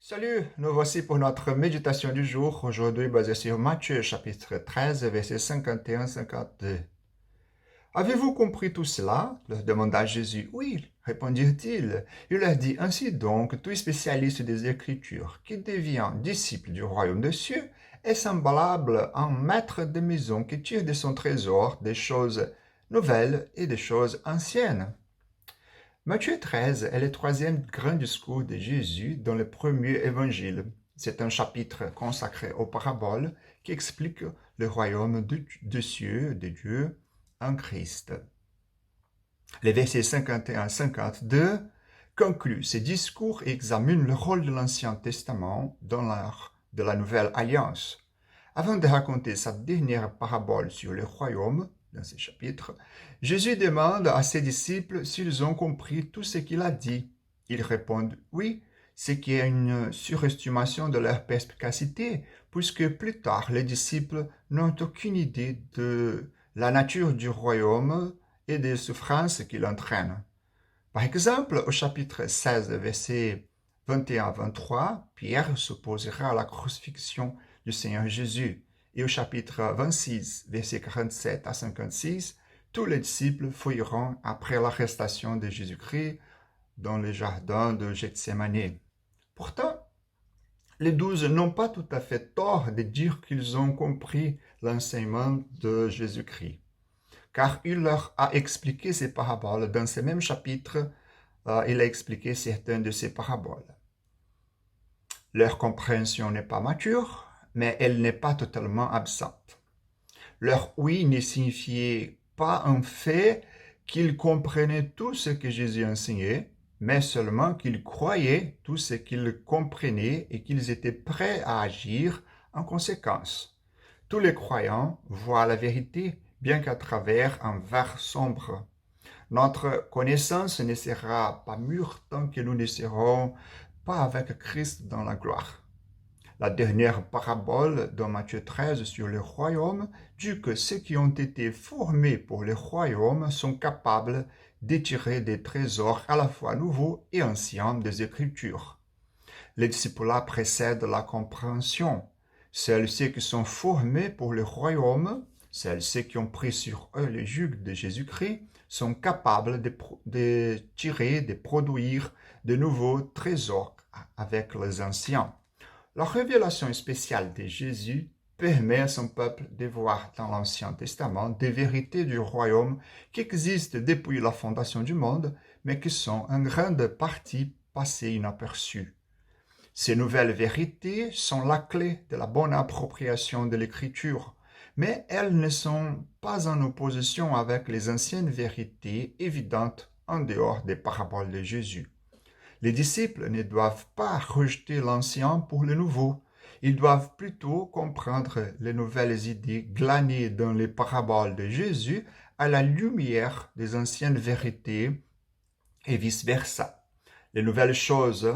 Salut, nous voici pour notre méditation du jour, aujourd'hui basée sur Matthieu chapitre 13, versets 51-52. Avez-vous compris tout cela? Leur demanda Jésus. Oui, répondirent-ils. Il leur dit, ainsi donc, tout spécialiste des Écritures qui devient disciple du royaume des cieux est semblable à un maître de maison qui tire de son trésor des choses nouvelles et des choses anciennes. Matthieu 13 est le troisième grand discours de Jésus dans le premier évangile. C'est un chapitre consacré aux paraboles qui explique le royaume des cieux de Dieu en Christ. Les versets 51-52 concluent ces discours et examinent le rôle de l'Ancien Testament dans l'art de la Nouvelle Alliance. Avant de raconter sa dernière parabole sur le royaume, dans ce chapitre, Jésus demande à ses disciples s'ils ont compris tout ce qu'il a dit. Ils répondent oui, ce qui est une surestimation de leur perspicacité, puisque plus tard les disciples n'ont aucune idée de la nature du royaume et des souffrances qu'il entraîne. Par exemple, au chapitre 16, versets 21 à 23, Pierre s'opposera à la crucifixion du Seigneur Jésus. Et au chapitre 26, versets 47 à 56, tous les disciples fuiront après l'arrestation de Jésus-Christ dans le jardin de Gethsémani. Pourtant, les 12 n'ont pas tout à fait tort de dire qu'ils ont compris l'enseignement de Jésus-Christ, car il leur a expliqué ces paraboles dans ce même chapitre. Il a expliqué certaines de ces paraboles. Leur compréhension n'est pas mature, mais elle n'est pas totalement absente. Leur oui ne signifiait pas en fait qu'ils comprenaient tout ce que Jésus enseignait, mais seulement qu'ils croyaient tout ce qu'ils comprenaient et qu'ils étaient prêts à agir en conséquence. Tous les croyants voient la vérité, bien qu'à travers un verre sombre. Notre connaissance ne sera pas mûre tant que nous ne serons pas avec Christ dans la gloire. La dernière parabole dans Matthieu 13 sur le royaume dit que ceux qui ont été formés pour le royaume sont capables d'étirer des trésors à la fois nouveaux et anciens des Écritures. Les disciples précèdent la compréhension. Seuls ceux qui sont formés pour le royaume, seuls ceux qui ont pris sur eux le joug de Jésus-Christ, sont capables de tirer, de produire de nouveaux trésors avec les anciens. La révélation spéciale de Jésus permet à son peuple de voir dans l'Ancien Testament des vérités du royaume qui existent depuis la fondation du monde, mais qui sont en grande partie passées inaperçues. Ces nouvelles vérités sont la clé de la bonne appropriation de l'Écriture, mais elles ne sont pas en opposition avec les anciennes vérités évidentes en dehors des paraboles de Jésus. Les disciples ne doivent pas rejeter l'ancien pour le nouveau. Ils doivent plutôt comprendre les nouvelles idées glanées dans les paraboles de Jésus à la lumière des anciennes vérités et vice-versa. Les nouvelles choses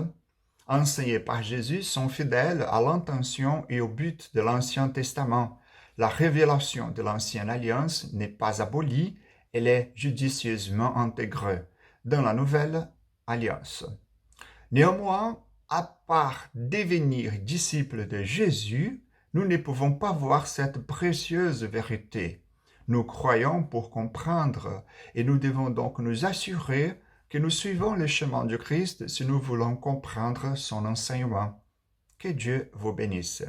enseignées par Jésus sont fidèles à l'intention et au but de l'Ancien Testament. La révélation de l'Ancienne Alliance n'est pas abolie, elle est judicieusement intégrée dans la Nouvelle Alliance. Néanmoins, à part devenir disciples de Jésus, nous ne pouvons pas voir cette précieuse vérité. Nous croyons pour comprendre et nous devons donc nous assurer que nous suivons le chemin du Christ si nous voulons comprendre son enseignement. Que Dieu vous bénisse.